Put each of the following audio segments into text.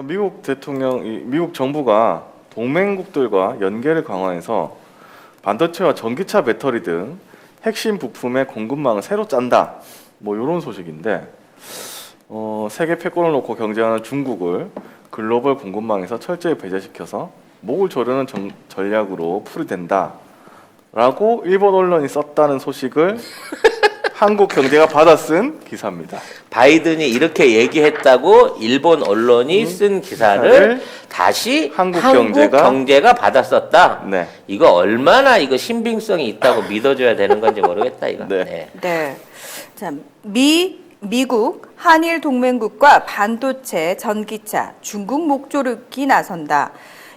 미국 정부가 동맹국들과 연계를 강화해서 반도체와 전기차 배터리 등 핵심 부품의 공급망을 새로 짠다. 뭐 이런 소식인데 세계 패권을 놓고 경쟁하는 중국을 글로벌 공급망에서 철저히 배제시켜서 목을 조르는 전략으로 풀이된다라고 일본 언론이 썼다는 소식을 한국 경제가 받아쓴 기사입니다. 바이든이 이렇게 얘기했다고 일본 언론이 쓴 기사를 다시 한국 경제가 받았었다. 네. 이거 얼마나 이거 신빙성이 있다고 믿어줘야 되는 건지 모르겠다 이거. 네. 네. 자, 미국, 한일 동맹국과 반도체, 전기차, 중국 목조르기 나선다.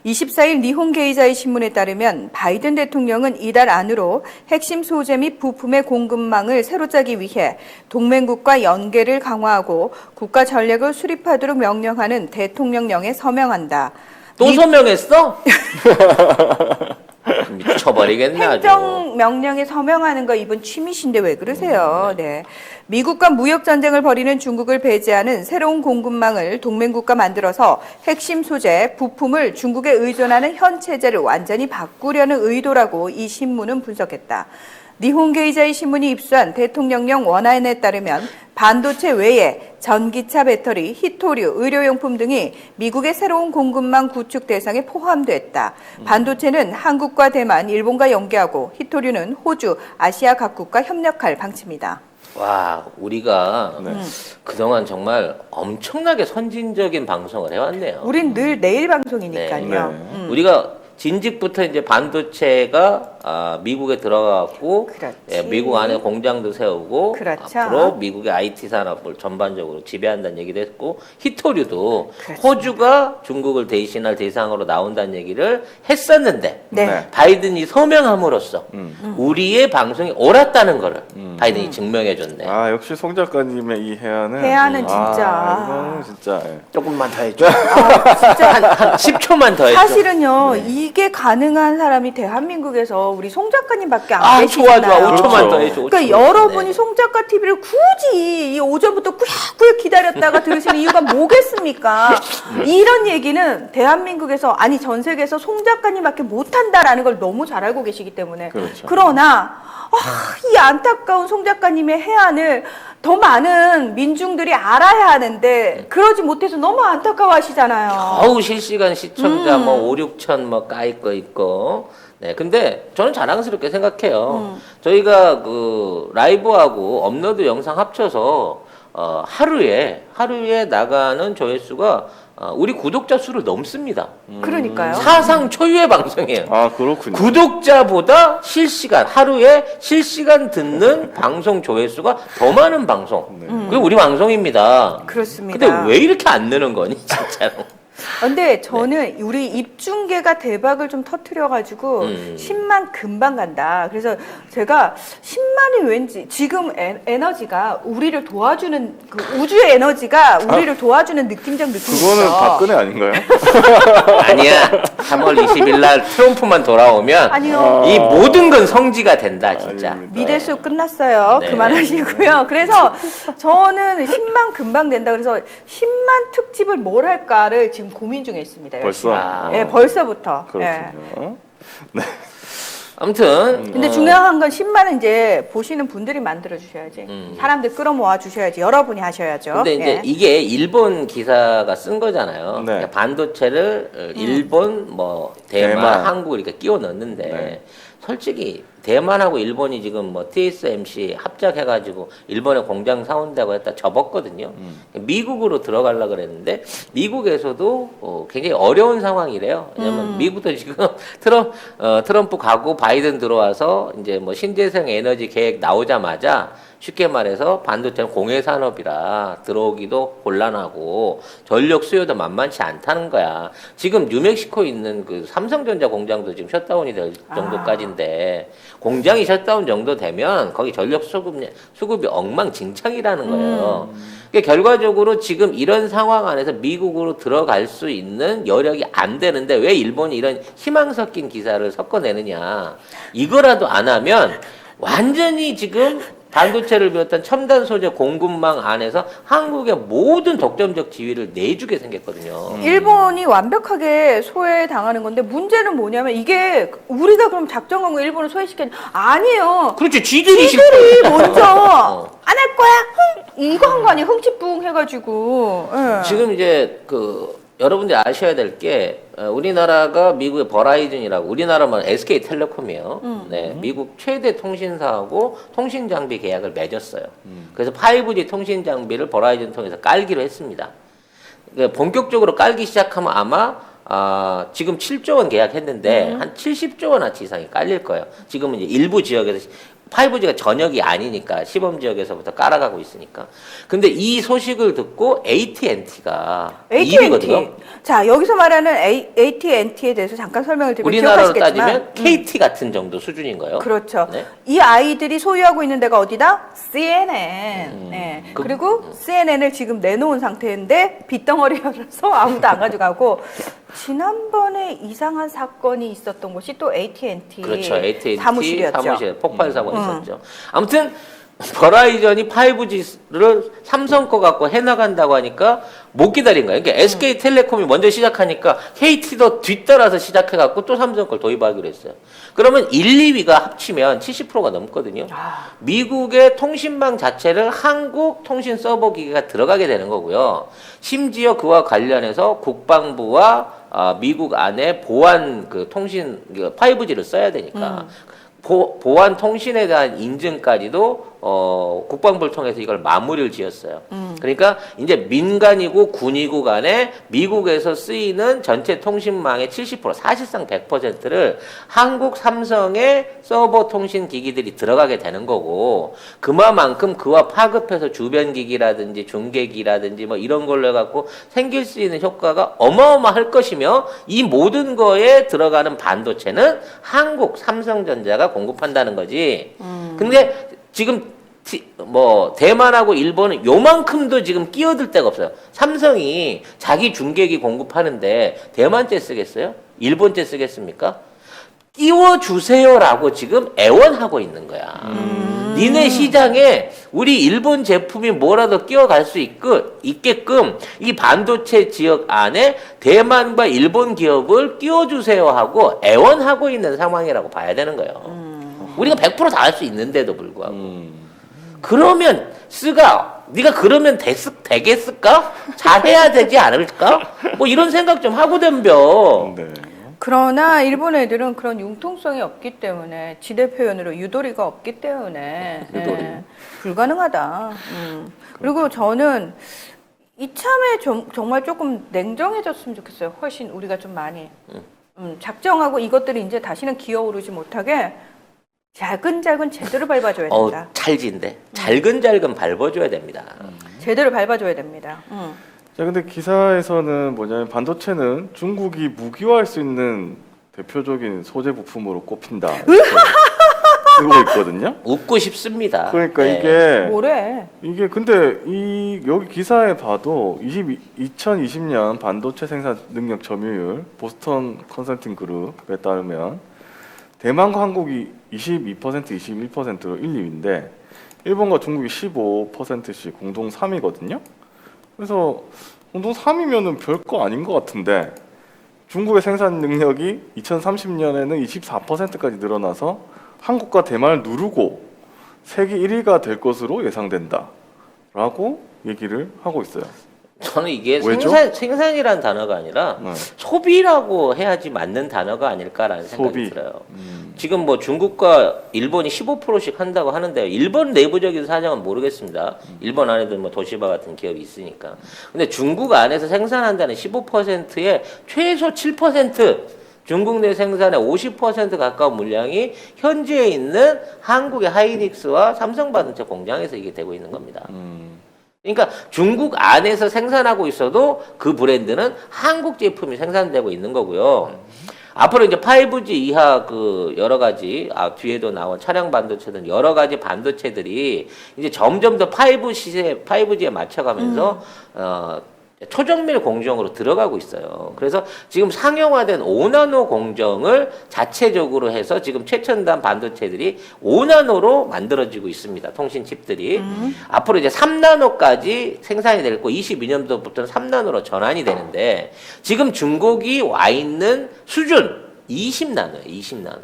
24일 니혼 게이자이 신문에 따르면 바이든 대통령은 이달 안으로 핵심 소재 및 부품의 공급망을 새로 짜기 위해 동맹국과 연계를 강화하고 국가 전략을 수립하도록 명령하는 대통령령에 서명한다. 또 서명했어? 미쳐버리겠네 아주. 행정명령에 서명하는 거 이분 취미신데 왜 그러세요? 네. 미국과 무역전쟁을 벌이는 중국을 배제하는 새로운 공급망을 동맹국가 만들어서 핵심 소재, 부품을 중국에 의존하는 현 체제를 완전히 바꾸려는 의도라고 이 신문은 분석했다. 니혼 게이자이 신문이 입수한 대통령령 원안에 따르면 반도체 외에 전기차 배터리, 히토류, 의료용품 등이 미국의 새로운 공급망 구축 대상에 포함됐다. 반도체는 한국과 대만, 일본과 연계하고 히토류는 호주, 아시아 각국과 협력할 방침이다. 와, 우리가 그동안 정말 엄청나게 선진적인 방송을 해왔네요. 우린 늘 내일 방송이니까요. 네. 우리가 진즉부터 이제 반도체가 미국에 들어가고 미국 안에 공장도 세우고 그렇죠. 앞으로 미국의 IT 산업을 전반적으로 지배한다는 얘기도 했고 히토류도 호주가 중국을 대신할 대상으로 나온다는 얘기를 했었는데 네. 바이든이 서명함으로써 우리의 방송이 옳았다는 거를 바이든이 증명해줬네. 아 역시 송 작가님의 이 해안은 진짜. 이거는 진짜 조금만 더 해줘. 진짜 한 10초만 더 해줘. 사실은요, 이게 가능한 사람이 대한민국에서 우리 송 작가님밖에 안 계시잖아요. 좋아. 5초만 그렇죠. 더 해줘. 그러니까 5초만. 여러분이 송 작가 TV를 굳이 이 오전부터 꾸역꾸역 기다렸다가 들으시는 이유가 뭐겠습니까? 이런 얘기는 대한민국에서 아니 전 세계에서 송 작가님밖에 못한다라는 걸 너무 잘 알고 계시기 때문에 그렇죠. 그러나 이 안타까운 송 작가님의 해안을 더 많은 민중들이 알아야 하는데 그러지 못해서 너무 안타까워하시잖아요. 어우 실시간 시청자 뭐 5, 6천 뭐 까일 거 있고. 네, 근데 저는 자랑스럽게 생각해요. 저희가 그 라이브하고 업로드 영상 합쳐서 하루에 나가는 조회수가 우리 구독자 수를 넘습니다. 그러니까요. 사상 초유의 방송이에요. 아 그렇군요. 구독자보다 실시간 하루에 듣는 방송 조회수가 더 많은 방송. 그게 우리 방송입니다. 그렇습니다. 근데 왜 이렇게 안 느는 거니 진짜로? 근데 저는 우리 입중계가 대박을 좀 터트려가지고 10만 금방 간다. 그래서 제가 10만이 왠지 지금 에너지가 우리를 도와주는 그 우주의 에너지가 우리를 도와주는 느낌적 느낌이 있어. 그거는 박근혜 아닌가요? 아니야. 3월 20일 날 트럼프만 돌아오면 아니요. 이 모든 건 성지가 된다 진짜. 아닙니다. 미대수 끝났어요. 네. 그만하시고요. 그래서 저는 10만 금방 된다. 그래서 10만 특집을 뭘 할까를 지금 고민 중에 있습니다. 벌써? 네, 벌써부터. 네. 그렇군요. 네. 아무튼 근데 중요한 건 10만은 이제 보시는 분들이 만들어 주셔야지. 사람들 끌어모아 주셔야지. 여러분이 하셔야죠. 근데 이제 예. 이게 일본 기사가 쓴 거잖아요. 네. 그러니까 반도체를 일본, 뭐 대만, 한국 이렇게 끼워 넣는데 네. 솔직히 대만하고 일본이 지금 뭐 TSMC 합작해가지고 일본에 공장 사온다고 했다 접었거든요. 미국으로 들어가려고 그랬는데 미국에서도 굉장히 어려운 상황이래요. 왜냐면 미국도 지금 트럼프 가고 바이든 들어와서 이제 뭐 신재생 에너지 계획 나오자마자 쉽게 말해서 반도체는 공해 산업이라 들어오기도 곤란하고 전력 수요도 만만치 않다는 거야. 지금 뉴멕시코에 있는 그 삼성전자 공장도 지금 셧다운이 될 정도까지인데 공장이 셧다운 정도 되면 거기 전력 수급이 엉망진창이라는 거예요. 그러니까 결과적으로 지금 이런 상황 안에서 미국으로 들어갈 수 있는 여력이 안 되는데 왜 일본이 이런 희망 섞인 기사를 섞어내느냐. 이거라도 안 하면 완전히 지금 반도체를 비롯한 첨단 소재 공급망 안에서 한국의 모든 독점적 지위를 내주게 생겼거든요. 일본이 완벽하게 소외당하는 건데 문제는 뭐냐면 이게 우리가 그럼 작정한 거 일본을 소외시켰 아니에요. 그렇지, 쥐들이 먼저 안 할 거야. 이거 한 거 아니에요. 흥칫뿡 해가지고. 예. 지금 이제 여러분들이 아셔야 될 게 우리나라가 미국의 버라이즌이라고 우리나라만 SK텔레콤이에요. 네, 미국 최대 통신사하고 통신 장비 계약을 맺었어요. 그래서 5G 통신 장비를 버라이즌 통해서 깔기로 했습니다. 그러니까 본격적으로 깔기 시작하면 아마 지금 7조 원 계약했는데 한 70조 원어치 이상이 깔릴 거예요. 지금은 이제 일부 지역에서 5G가 전역이 아니니까 시범 지역에서부터 깔아가고 있으니까. 근데 이 소식을 듣고 AT&T가 AT&T. 자, 여기서 말하는 AT&T에 대해서 잠깐 설명을 드리면 우리나라로 기억하시겠지만 따지면 KT 같은 정도 수준인 거예요. 그렇죠. 네. 이 아이들이 소유하고 있는 데가 어디다? CNN. 네. 그리고 CNN을 지금 내놓은 상태인데 빗덩어리라서 아무도 안 가져가고 지난번에 이상한 사건이 있었던 곳이 또 AT&T 그렇죠. AT&T 사무실이었죠. 사무실 폭발 사고가 있었죠. 아무튼 버라이전이 5G를 삼성 거 갖고 해나간다고 하니까 못 기다린 거예요. 그러니까 SK텔레콤이 먼저 시작하니까 KT도 뒤따라서 시작해갖고 또 삼성 걸 도입하기로 했어요. 그러면 1, 2위가 합치면 70%가 넘거든요. 미국의 통신망 자체를 한국 통신 서버 기기가 들어가게 되는 거고요. 심지어 그와 관련해서 국방부와 미국 안에 보안 통신 5G를 써야 되니까 보안 통신에 대한 인증까지도 국방부를 통해서 이걸 마무리를 지었어요. 그러니까 이제 민간이고 군이고 간에 미국에서 쓰이는 전체 통신망의 70% 사실상 100%를 한국 삼성의 서버 통신 기기들이 들어가게 되는 거고 그만큼 그와 파급해서 주변 기기라든지 중계기라든지 뭐 이런 걸로 해갖고 생길 수 있는 효과가 어마어마할 것이며 이 모든 거에 들어가는 반도체는 한국 삼성전자가 공급한다는 거지. 근데 지금 대만하고 일본은 요만큼도 지금 끼어들 데가 없어요. 삼성이 자기 중계기 공급하는데 대만제 쓰겠어요? 일본제 쓰겠습니까? 끼워주세요라고 지금 애원하고 있는 거야. 니네 시장에 우리 일본 제품이 뭐라도 끼어갈 수 있게끔 이 반도체 지역 안에 대만과 일본 기업을 끼워주세요 하고 애원하고 있는 상황이라고 봐야 되는 거예요. 우리가 100% 다 할 수 있는데도 불구하고. 그러면 네가 그러면 되겠을까? 잘해야 되지 않을까? 뭐 이런 생각 좀 하고 덤벼. 네. 그러나 일본 애들은 그런 융통성이 없기 때문에 지대 표현으로 유도리가 없기 때문에 유도리. 불가능하다. 그리고 저는 이참에 정말 조금 냉정해졌으면 좋겠어요. 훨씬 우리가 좀 많이 작정하고 이것들이 이제 다시는 기어오르지 못하게 잘근잘근 제대로 밟아줘야 된다. 찰진데 잘근잘근 밟아줘야 됩니다. 제대로 밟아줘야 됩니다. 자, 근데 기사에서는 뭐냐면 반도체는 중국이 무기화할 수 있는 대표적인 소재 부품으로 꼽힌다. 이렇게 쓰고 있거든요. 웃고 싶습니다. 그러니까 네. 뭐래? 이게 근데 여기 기사에 봐도 2020년 반도체 생산 능력 점유율 보스턴 컨설팅 그룹에 따르면 대만과 한국이 22%, 21%로 1, 2위인데 일본과 중국이 15%씩 공동 3위거든요. 그래서 공동 3위면은 별거 아닌 것 같은데 중국의 생산 능력이 2030년에는 24%까지 늘어나서 한국과 대만을 누르고 세계 1위가 될 것으로 예상된다라고 얘기를 하고 있어요. 저는 이게 왜죠? 생산이라는 단어가 아니라 네. 소비라고 해야지 맞는 단어가 아닐까라는 생각이 소비. 들어요. 지금 뭐 중국과 일본이 15%씩 한다고 하는데요. 일본 내부적인 사정은 모르겠습니다. 일본 안에도 뭐 도시바 같은 기업이 있으니까. 근데 중국 안에서 생산한다는 15%에 최소 7% 중국 내 생산의 50% 가까운 물량이 현지에 있는 한국의 하이닉스와 삼성반도체 공장에서 이게 되고 있는 겁니다. 그러니까 중국 안에서 생산하고 있어도 그 브랜드는 한국 제품이 생산되고 있는 거고요. 앞으로 이제 5G 이하 여러 가지 뒤에도 나온 차량 반도체 등 여러 가지 반도체들이 이제 점점 더 5G에 맞춰가면서 초정밀 공정으로 들어가고 있어요. 그래서 지금 상용화된 5나노 공정을 자체적으로 해서 지금 최첨단 반도체들이 5나노로 만들어지고 있습니다. 통신 칩들이. 앞으로 이제 3나노까지 생산이 될 거 22년도부터는 3나노로 전환이 되는데 지금 중국이 와 있는 수준 20나노예요. 20나노.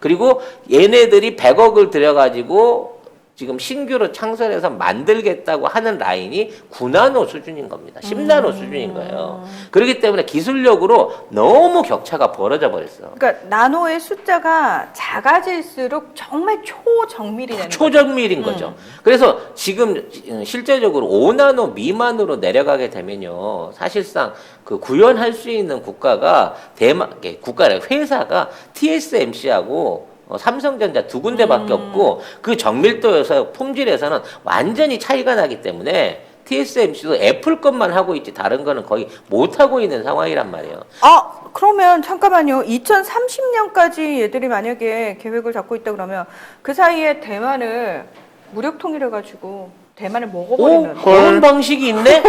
그리고 얘네들이 100억을 들여가지고 지금 신규로 창설해서 만들겠다고 하는 라인이 9나노 수준인 겁니다. 10나노 수준인 거예요. 그렇기 때문에 기술력으로 너무 격차가 벌어져 버렸어. 그러니까 나노의 숫자가 작아질수록 정말 초정밀이 되는 거죠. 초정밀인 거죠. 그래서 지금 실제적으로 5나노 미만으로 내려가게 되면요. 사실상 그 구현할 수 있는 국가가 국가라 회사가 TSMC하고 삼성전자 두 군데밖에 없고 그 정밀도에서 품질에서는 완전히 차이가 나기 때문에 TSMC도 애플 것만 하고 있지 다른 거는 거의 못 하고 있는 상황이란 말이에요. 아, 그러면 잠깐만요. 2030년까지 얘들이 만약에 계획을 잡고 있다 그러면 그 사이에 대만을 무력 통일해가지고 대만을 먹어버리는. 그런 방식이 있네?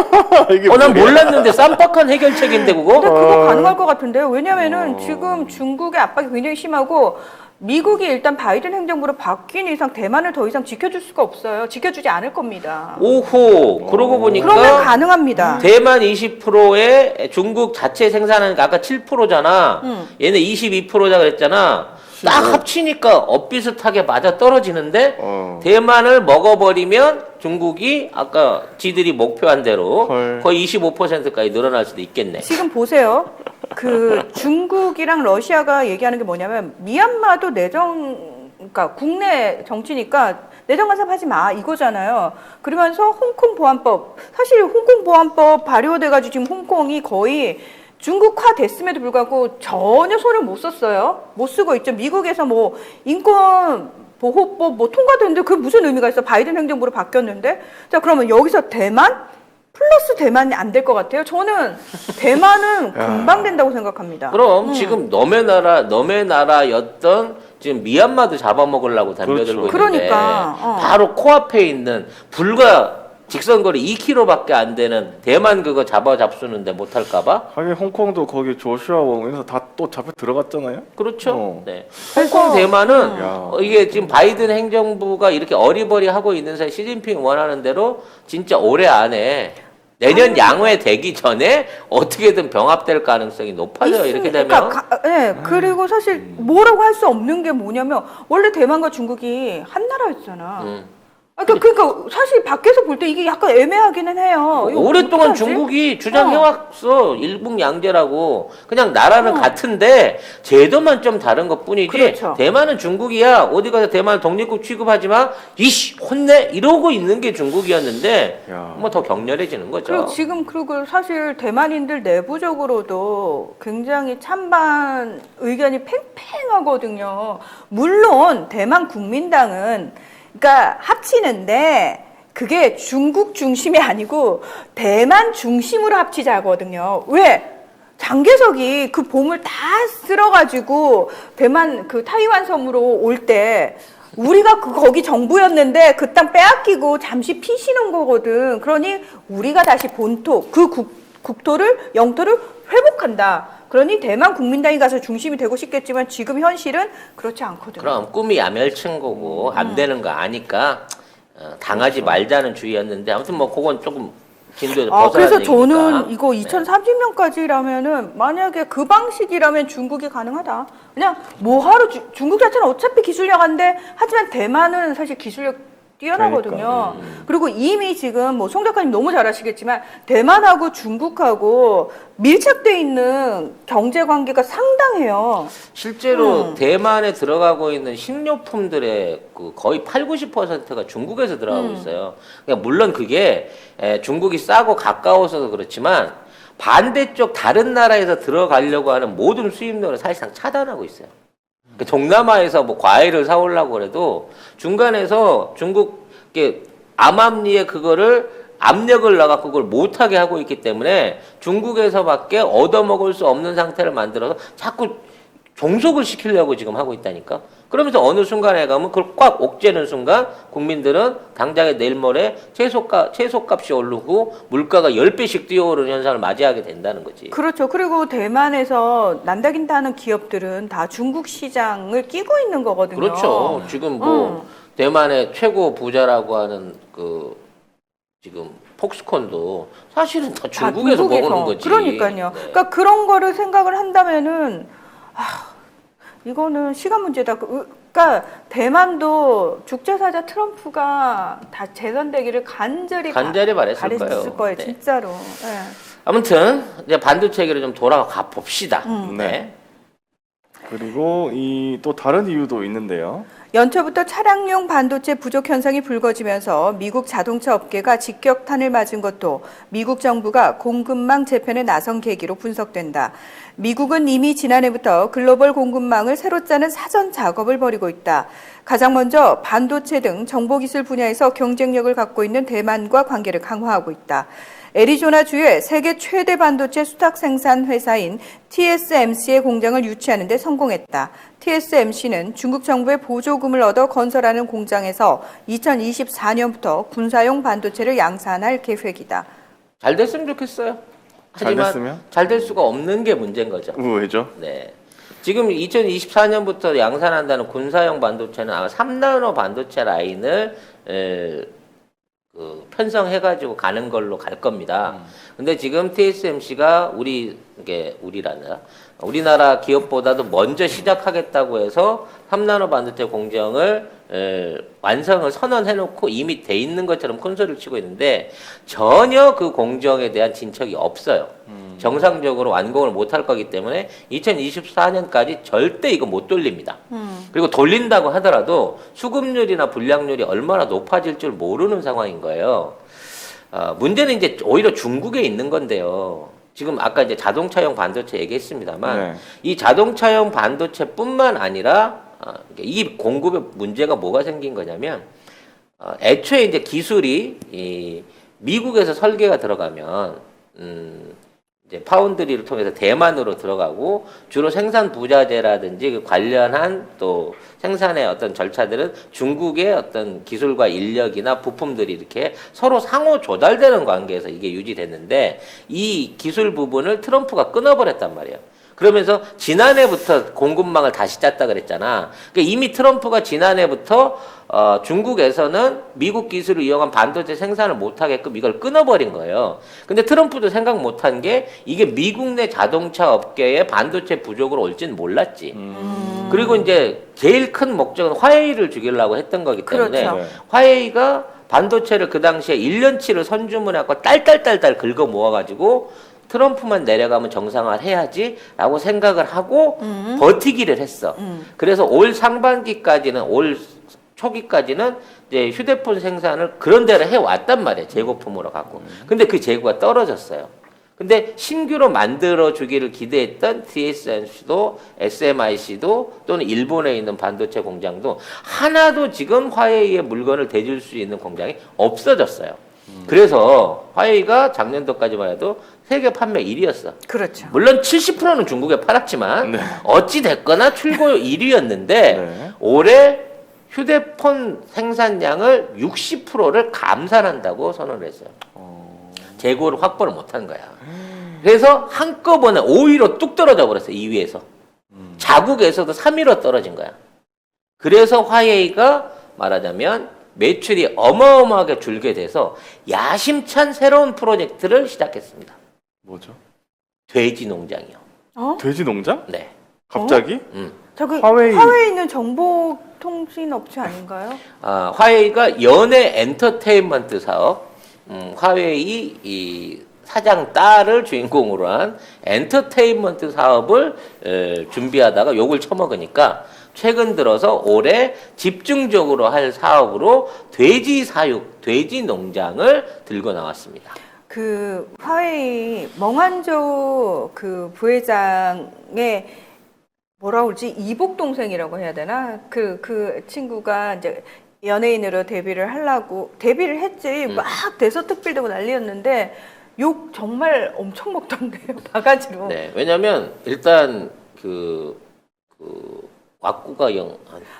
이게 난 뭐야? 몰랐는데 쌈박한 해결책인데 그거? 근데 그거 가능할 것 같은데요. 왜냐면은 지금 중국의 압박이 굉장히 심하고 미국이 일단 바이든 행정부로 바뀐 이상 대만을 더 이상 지켜줄 수가 없어요. 지켜주지 않을 겁니다. 오호. 그러고 보니까 그러면 가능합니다. 대만 20%에 중국 자체 생산하는 게 아까 7%잖아. 얘네 22%다 그랬잖아. 딱 합치니까 엇비슷하게 맞아 떨어지는데 대만을 먹어버리면 중국이 아까 지들이 목표한 대로 거의 25%까지 늘어날 수도 있겠네. 지금 보세요. 그 중국이랑 러시아가 얘기하는 게 뭐냐면 미얀마도 그러니까 국내 정치니까 내정 간섭하지 마 이거잖아요. 그러면서 홍콩 보안법, 사실 홍콩 보안법 발효돼가지고 지금 홍콩이 거의 중국화 됐음에도 불구하고 전혀 손을 못 썼어요. 못 쓰고 있죠. 미국에서 뭐 인권 보호법 뭐 통과됐는데 그게 무슨 의미가 있어? 바이든 행정부로 바뀌었는데. 자, 그러면 여기서 대만 플러스 대만이 안 될 것 같아요. 저는 대만은 금방 된다고 생각합니다. 그럼 지금 너네 나라였던 지금 미얀마도 잡아먹으려고 덤벼들고 그렇죠. 있는데 그러니까, 바로 코앞에 있는 불과 직선거리 2km밖에 안 되는 대만 그거 잡수는데 못할까봐? 하긴 홍콩도 거기 조슈아 왕에서 다 또 잡혀 들어갔잖아요. 그렇죠. 네. 그래서- 홍콩 대만은 야. 이게 지금 바이든 행정부가 이렇게 어리버리하고 있는 사이 시진핑 원하는 대로 진짜 올해 안에 내년 양회 되기 전에 어떻게든 병합될 가능성이 높아져요. 이렇게 되면. 그리고 사실 뭐라고 할 수 없는 게 뭐냐면 원래 대만과 중국이 한 나라였잖아. 그러니까 사실 밖에서 볼 때 이게 약간 애매하기는 해요. 이거 오랫동안 어떡하지? 중국이 주장해왔어. 일북양제라고. 그냥 나라는 같은데 제도만 좀 다른 것 뿐이지. 그렇죠. 대만은 중국이야. 어디 가서 대만 독립국 취급하지 마. 이씨 혼내 이러고 있는 게 중국이었는데 야. 뭐 더 격렬해지는 거죠. 그리고 사실 대만인들 내부적으로도 굉장히 찬반 의견이 팽팽하거든요. 물론 대만 국민당은 그러니까 합치는데 그게 중국 중심이 아니고 대만 중심으로 합치자거든요. 왜? 장개석이 그 봉을 다 쓸어가지고 대만 그 타이완 섬으로 올 때 우리가 거기 정부였는데 그 땅 빼앗기고 잠시 피시는 거거든. 그러니 우리가 다시 본토 그 국토를 영토를 회복한다. 그러니 대만 국민당이 가서 중심이 되고 싶겠지만 지금 현실은 그렇지 않거든요. 그럼 꿈이 야멸친 거고 안 되는 거 아니까 당하지 말자는 주의였는데 아무튼 뭐 그건 조금 진도에서 벗어나는 그래서 얘기니까. 저는 이거 2030년까지라면은 만약에 그 방식이라면 중국이 가능하다. 그냥 뭐하러 중국 자체는 어차피 기술력 한데 하지만 대만은 사실 기술력 뛰어나거든요. 그리고 이미 지금 뭐 송 작가님 너무 잘 아시겠지만 대만하고 중국하고 밀착돼 있는 경제 관계가 상당해요. 실제로 대만에 들어가고 있는 식료품들의 그 거의 80~90%가 중국에서 들어가고 있어요. 그러니까 물론 그게 중국이 싸고 가까워서도 그렇지만 반대쪽 다른 나라에서 들어가려고 하는 모든 수입력을 사실상 차단하고 있어요. 동남아에서 뭐 과일을 사오려고 해도 중간에서 중국의 암암리에 그거를 압력을 넣어갖고 그걸 못하게 하고 있기 때문에 중국에서밖에 얻어먹을 수 없는 상태를 만들어서 자꾸 종속을 시키려고 지금 하고 있다니까. 그러면서 어느 순간에 가면 그걸 꽉 옥죄는 순간 국민들은 당장에 내일 모레 채소값이 오르고 물가가 10배씩 뛰어오르는 현상을 맞이하게 된다는 거지. 그렇죠. 그리고 대만에서 난다긴다 는 기업들은 다 중국 시장을 끼고 있는 거거든요. 그렇죠. 지금 뭐 대만의 최고 부자라고 하는 그 지금 폭스콘도 사실은 다 중국에서 먹는 거지. 그러니까요. 네. 그러니까 그런 거를 생각을 한다면은 이거는 시간 문제다. 그러니까 대만도 죽자사자 트럼프가 다 재선되기를 간절히 바랬을 거예요. 네. 진짜로. 네. 아무튼 이제 반도체계로 좀 돌아가 봅시다. 네. 그리고 이 또 다른 이유도 있는데요. 연초부터 차량용 반도체 부족 현상이 불거지면서 미국 자동차 업계가 직격탄을 맞은 것도 미국 정부가 공급망 재편에 나선 계기로 분석된다. 미국은 이미 지난해부터 글로벌 공급망을 새로 짜는 사전 작업을 벌이고 있다. 가장 먼저 반도체 등 정보기술 분야에서 경쟁력을 갖고 있는 대만과 관계를 강화하고 있다. 애리조나주의 세계 최대 반도체 수탁 생산 회사인 TSMC의 공장을 유치하는 데 성공했다. TSMC는 중국 정부의 보조금을 얻어 건설하는 공장에서 2024년부터 군사용 반도체를 양산할 계획이다. 잘 됐으면 좋겠어요. 하지만 됐으면? 잘 될 수가 없는 게 문제인 거죠. 왜죠? 네. 지금 2024년부터 양산한다는 군사용 반도체는 아마 3나노 반도체 라인을 편성해가지고 가는 걸로 갈 겁니다. 근데 지금 TSMC가 우리나라 기업보다도 먼저 시작하겠다고 해서 3나노 반도체 공정을 완성을 선언해놓고 이미 돼 있는 것처럼 큰 소리를 치고 있는데 전혀 그 공정에 대한 진척이 없어요. 정상적으로 완공을 못할 거기 때문에 2024년까지 절대 이거 못 돌립니다. 그리고 돌린다고 하더라도 수급률이나 불량률이 얼마나 높아질 줄 모르는 상황인 거예요. 문제는 이제 오히려 중국에 있는 건데요. 지금 아까 이제 자동차용 반도체 얘기했습니다만 네. 이 자동차용 반도체뿐만 아니라 이 공급에 문제가 뭐가 생긴 거냐면 애초에 이제 기술이 이 미국에서 설계가 들어가면 이제 파운드리를 통해서 대만으로 들어가고 주로 생산 부자재라든지 그 관련한 또 생산의 어떤 절차들은 중국의 어떤 기술과 인력이나 부품들이 이렇게 서로 상호 조달되는 관계에서 이게 유지됐는데 이 기술 부분을 트럼프가 끊어버렸단 말이에요. 그러면서 지난해부터 공급망을 다시 짰다 그랬잖아. 그러니까 이미 트럼프가 지난해부터 중국에서는 미국 기술을 이용한 반도체 생산을 못하게끔 이걸 끊어버린 거예요. 근데 트럼프도 생각 못한 게 이게 미국 내 자동차 업계의 반도체 부족으로 올지는 몰랐지. 그리고 이제 제일 큰 목적은 화웨이를 죽이려고 했던 거기 때문에 그렇죠. 화웨이가 반도체를 그 당시에 1년치를 선주문해갖고 딸딸 긁어 모아가지고 트럼프만 내려가면 정상화를 해야지 라고 생각을 하고 버티기를 했어. 그래서 올 상반기까지는 올 초기까지는 이제 휴대폰 생산을 그런 대로 해왔단 말이에요. 재고품으로 갖고. 근데 그 재고가 떨어졌어요. 근데 신규로 만들어 주기를 기대했던 TSMC도 SMIC도 또는 일본에 있는 반도체 공장도 하나도 지금 화웨이의 물건을 대줄 수 있는 공장이 없어졌어요. 그래서 화웨이가 작년도까지만 해도 세계 판매 1위였어. 그렇죠. 물론 70%는 중국에 팔았지만 네. 어찌 됐거나 출고 1위였는데 네. 올해 휴대폰 생산량을 60%를 감산한다고 선언을 했어요. 재고를 확보를 못한 거야. 그래서 한꺼번에 5위로 뚝 떨어져 버렸어요. 2위에서. 자국에서도 3위로 떨어진 거야. 그래서 화웨이가 말하자면 매출이 어마어마하게 줄게 돼서 야심찬 새로운 프로젝트를 시작했습니다. 뭐죠? 돼지 농장이요. 돼지 농장? 네. 갑자기? 저기 화웨이. 화웨이는 정보통신 업체 아닌가요? 화웨이가 연예 엔터테인먼트 사업, 화웨이 이 사장 딸을 주인공으로 한 엔터테인먼트 사업을 준비하다가 욕을 처먹으니까 최근 들어서 올해 집중적으로 할 사업으로 돼지 사육, 돼지 농장을 들고 나왔습니다. 그 화웨이 멍한조 그 부회장의 뭐라 그러지? 이복 동생이라고 해야 되나? 그 친구가 이제 연예인으로 데뷔를 했지. 막 대서특필 되고 난리였는데 욕 정말 엄청 먹던데요. 바가지로. 네, 왜냐면 일단 그 왁구가 영.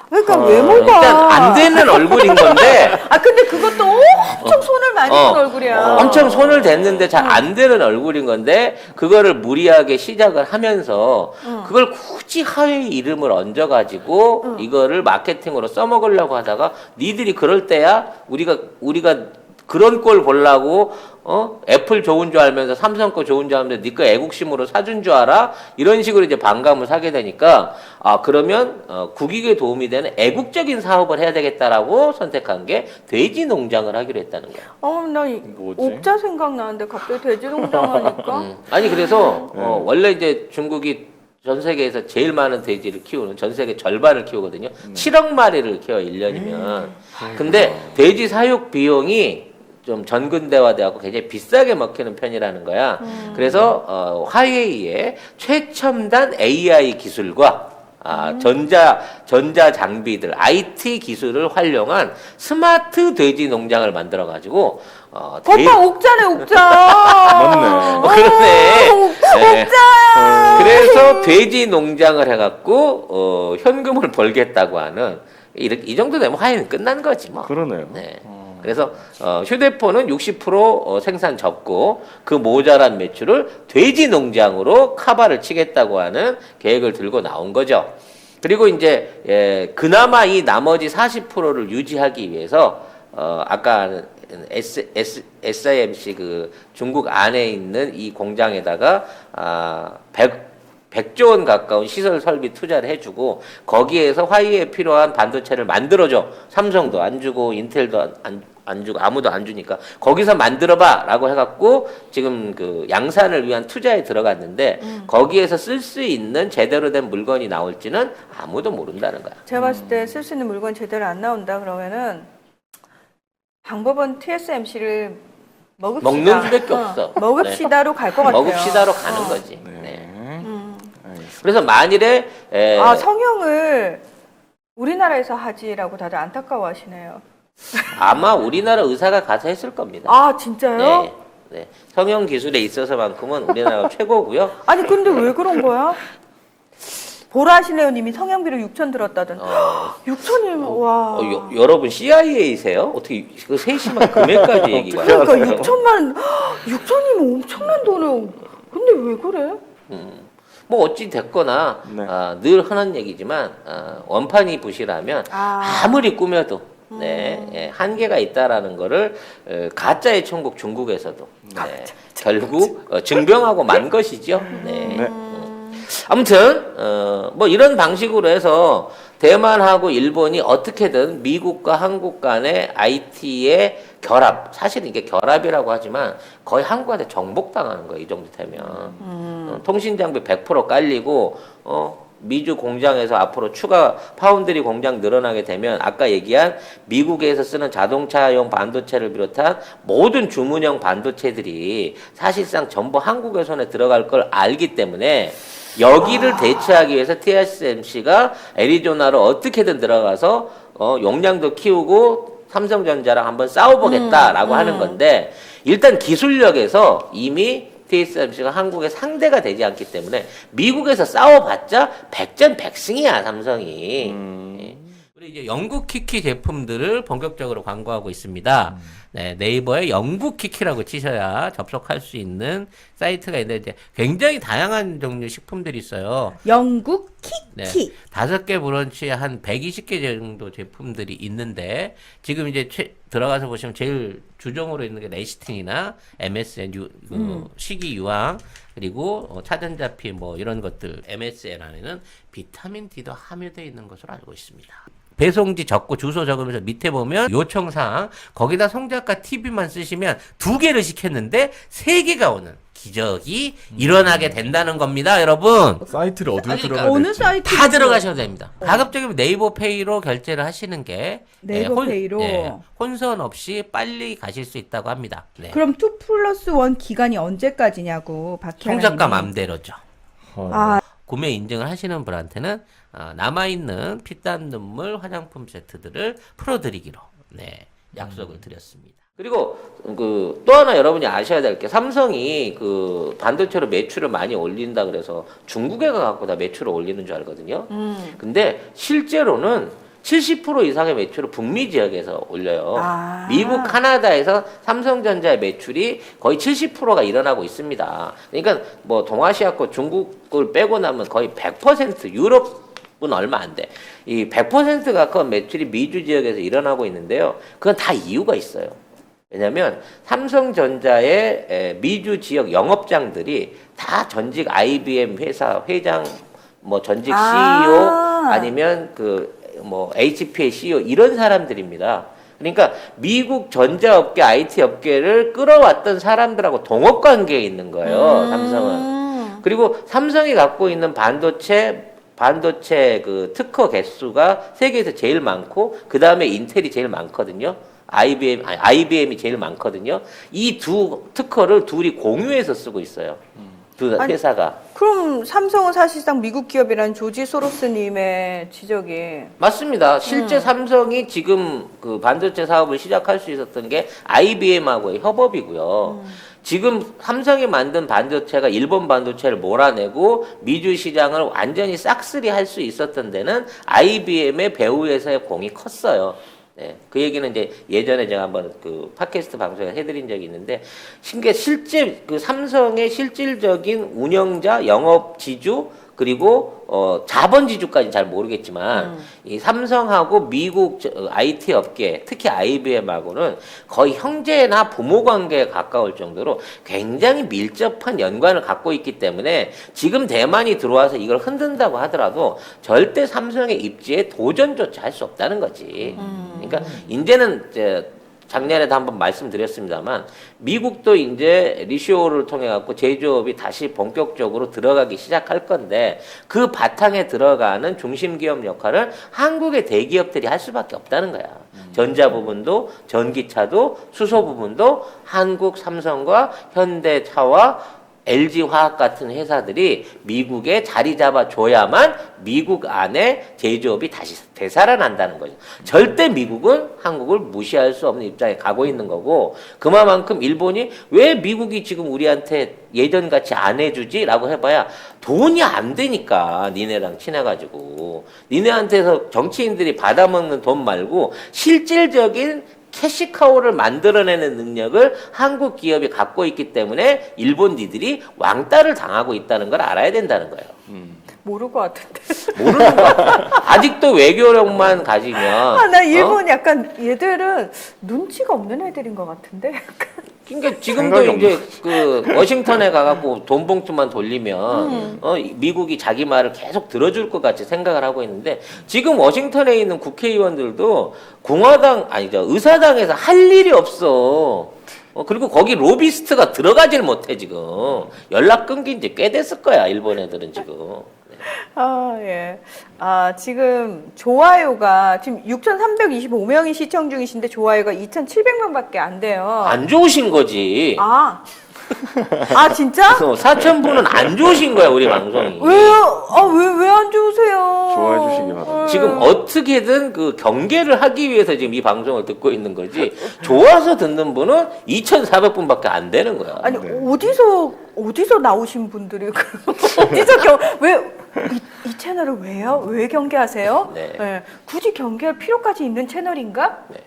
그러니까 외모가 일단 안 되는 얼굴인 건데. 근데 그것도 엄청 손을 많이 댄 얼굴이야. 엄청 손을 댔는데 잘 안 되는 얼굴인 건데 그거를 무리하게 시작을 하면서 그걸 굳이 하회의 이름을 얹어가지고 이거를 마케팅으로 써먹으려고 하다가 니들이 그럴 때야 우리가 그런 꼴 보려고 애플 좋은 줄 알면서 삼성 거 좋은 줄 알면서 니 거 애국심으로 사준 줄 알아? 이런 식으로 이제 반감을 사게 되니까 그러면 국익에 도움이 되는 애국적인 사업을 해야 되겠다라고 선택한 게 돼지 농장을 하기로 했다는 거야. 나 뭐지? 옥자 생각나는데 갑자기 돼지 농장 하니까. 아니 그래서 원래 이제 중국이 전 세계에서 제일 많은 돼지를 키우는 전 세계 절반을 키우거든요. 7억 마리를 키워 1년이면. 근데 돼지 사육 비용이 좀 전근대화되고 굉장히 비싸게 먹히는 편이라는 거야. 그래서 화웨이의 최첨단 AI 기술과 전자 장비들, IT 기술을 활용한 스마트 돼지 농장을 만들어 가지고 오빠 옥자네 옥자. 맞네. 그러네. 네. 옥자. 그래서 돼지 농장을 해갖고 현금을 벌겠다고 하는 이 정도 되면 화해는 끝난 거지 뭐. 그러네요. 네. 그래서 휴대폰은 60% 생산 접고 그 모자란 매출을 돼지 농장으로 카바를 치겠다고 하는 계획을 들고 나온 거죠. 그리고 이제 그나마 이 나머지 40%를 유지하기 위해서 아까 SIMC 그 중국 안에 있는 이 공장에다가 100조 원 가까운 시설 설비 투자를 해주고 거기에서 화웨이에 필요한 반도체를 만들어줘. 삼성도 안 주고 인텔도 안 주고 아무도 안 주니까 거기서 만들어봐라고 해갖고 지금 그 양산을 위한 투자에 들어갔는데 거기에서 쓸 수 있는 제대로 된 물건이 나올지는 아무도 모른다는 거야. 제가 봤을 때 쓸 수 있는 물건 제대로 안 나온다 그러면은 방법은 TSMC를 먹읍시다. 먹는 수밖에 없어. 먹읍시다로 갈 것 같아요. 먹읍시다로 가는 거지. 네. 네. 알겠습니다. 그래서 만일에 성형을 우리나라에서 하지라고 다들 안타까워하시네요. 아마 우리나라 의사가 가서 했을 겁니다. 진짜요? 네. 네. 성형 기술에 있어서만큼은 우리나라가 최고고요. 아니 근데 왜 그런 거야? 보라시네요 님이 성형비로 6천 들었다던. 6천이면 와. 여러분 CIA세요? 어떻게 그 세심한 금액까지 얘기가 그러니까 6천이면 엄청난 돈을. 근데 왜 그래? 뭐 어찌 됐거나 네. 늘 흔한 얘기지만 원판이 부실하면 아무리 꾸며도 한계가 있다라는 거를 가짜의 천국 중국에서도 결국 증명하고 만 것이죠. 네. 네. 아무튼 뭐 이런 방식으로 해서 대만하고 일본이 어떻게든 미국과 한국 간의 IT의 결합, 사실은 이게 결합이라고 하지만 거의 한국한테 정복당하는 거예요. 이 정도 되면 통신 장비 100% 깔리고 미주 공장에서 앞으로 추가 파운드리 공장 늘어나게 되면 아까 얘기한 미국에서 쓰는 자동차용 반도체를 비롯한 모든 주문형 반도체들이 사실상 전부 한국의 손에 들어갈 걸 알기 때문에 여기를 대체하기 위해서 TSMC가 애리조나로 어떻게든 들어가서 용량도 키우고 삼성전자랑 한번 싸워보겠다라고 하는 건데 일단 기술력에서 이미 TSMC가 한국의 상대가 되지 않기 때문에 미국에서 싸워봤자 백전백승이야 삼성이. 우리 이제 영국 키키 제품들을 본격적으로 광고하고 있습니다. 네, 네이버에 영국 키키라고 치셔야 접속할 수 있는 사이트가 있는데 이제 굉장히 다양한 종류 식품들이 있어요. 영국 키키. 5개 브런치에 한 120개 정도 제품들이 있는데 지금 이제 들어가서 보시면 제일 주종으로 있는 게 레시틴이나 MSN 식이유황 그리고 차전자피 뭐 이런 것들 MSN 안에는 비타민 D도 함유되어 있는 것으로 알고 있습니다. 배송지 적고 주소 적으면서 밑에 보면 요청사항 거기다 송작가 TV만 쓰시면 2개를 시켰는데 3개가 오는 기적이 일어나게 된다는 겁니다, 여러분. 사이트를 어디로 그러니까 들어가야 어느 될지. 사이트? 다 들어가셔도 됩니다. 가급적이면 네이버페이로 결제를 하시는 게 네이버페이로 혼선 없이 빨리 가실 수 있다고 합니다. 네. 그럼 2+1 기간이 언제까지냐고 박혜아님이. 송작가 맘대로죠. 아, 구매 인증을 하시는 분한테는 남아있는 피땀 눈물 화장품 세트들을 풀어드리기로 약속을 드렸습니다. 그리고 그 또 하나 여러분이 아셔야 될 게 삼성이 그 반도체로 매출을 많이 올린다 그래서 중국에 가갖고 다 매출을 올리는 줄 알거든요. 근데 실제로는 70% 이상의 매출을 북미 지역에서 올려요. 아. 미국, 카나다에서 삼성전자의 매출이 거의 70%가 일어나고 있습니다. 그러니까 뭐 동아시아권 중국을 빼고 나면 거의 100% 유럽은 얼마 안 돼. 이 100% 가까운 매출이 미주 지역에서 일어나고 있는데요. 그건 다 이유가 있어요. 왜냐하면 삼성전자의 미주 지역 영업장들이 다 전직 IBM 회사 회장, 뭐 전직 CEO 아니면 그 뭐 HP의 CEO 이런 사람들입니다. 그러니까 미국 전자업계, IT 업계를 끌어왔던 사람들하고 동업 관계에 있는 거예요. 삼성은. 그리고 삼성이 갖고 있는 반도체 그 특허 개수가 세계에서 제일 많고 그 다음에 인텔이 제일 많거든요. IBM이 제일 많거든요. 이 두 특허를 둘이 공유해서 쓰고 있어요. 두 회사가. 그럼 삼성은 사실상 미국 기업이라는 조지 소로스님의 지적이 맞습니다. 실제 삼성이 지금 그 반도체 사업을 시작할 수 있었던 게 IBM하고의 협업이고요. 지금 삼성이 만든 반도체가 일본 반도체를 몰아내고 미주 시장을 완전히 싹쓸이 할 수 있었던 데는 IBM의 배후에서의 공이 컸어요. 네, 그 얘기는 이제 예전에 제가 한번 그 팟캐스트 방송에 해드린 적이 있는데, 실제 그 삼성의 실질적인 운영자, 영업 지주, 그리고 자본 지주까지 잘 모르겠지만 이 삼성하고 미국 IT 업계, 특히 IBM하고는 거의 형제나 부모 관계에 가까울 정도로 굉장히 밀접한 연관을 갖고 있기 때문에 지금 대만이 들어와서 이걸 흔든다고 하더라도 절대 삼성의 입지에 도전조차 할 수 없다는 거지. 그러니까 이제는 이제 작년에도 한번 말씀드렸습니다만 미국도 이제 리쇼를 통해 갖고 제조업이 다시 본격적으로 들어가기 시작할 건데 그 바탕에 들어가는 중심 기업 역할을 한국의 대기업들이 할 수밖에 없다는 거야. 전자 부분도 전기차도 수소 부분도 한국 삼성과 현대차와 LG화학 같은 회사들이 미국에 자리 잡아줘야만 미국 안에 제조업이 다시 되살아난다는 거죠. 절대 미국은 한국을 무시할 수 없는 입장에 가고 있는 거고, 그만큼 일본이 왜 미국이 지금 우리한테 예전같이 안 해주지? 라고 해봐야 돈이 안 되니까. 니네랑 친해가지고 니네한테서 정치인들이 받아먹는 돈 말고 실질적인 캐시카우를 만들어내는 능력을 한국 기업이 갖고 있기 때문에 일본 니들이 왕따를 당하고 있다는 걸 알아야 된다는 거예요. 모를 것 같은데. 모르는 거 아직도 외교력만 가지면. 나 일본 약간 얘들은 눈치가 없는 애들인 것 같은데. 그러니까 지금도 이제 그 워싱턴에 가갖고 돈 봉투만 돌리면 미국이 자기 말을 계속 들어줄 것 같이 생각을 하고 있는데, 지금 워싱턴에 있는 국회의원들도 의사당에서 할 일이 없어. 그리고 거기 로비스트가 들어가질 못해 지금. 연락 끊긴 지 꽤 됐을 거야 일본 애들은 지금. 예. 지금 좋아요가 지금 6,325명이 시청 중이신데 좋아요가 2,700명밖에 안 돼요. 안 좋으신 거지. 진짜? 4,000분은 안 좋으신 거야 우리 방송이. 왜요? 왜 안 좋으세요? 좋아해 주시기 바랍니다. 지금 어떻게든 그 경계를 하기 위해서 지금 이 방송을 듣고 있는 거지, 좋아서 듣는 분은 2,400분밖에 안 되는 거야. 아니, 네. 어디서 나오신 분들이 이 채널을 왜요? 왜 경계하세요? 네. 굳이 경계할 필요까지 있는 채널인가? 네.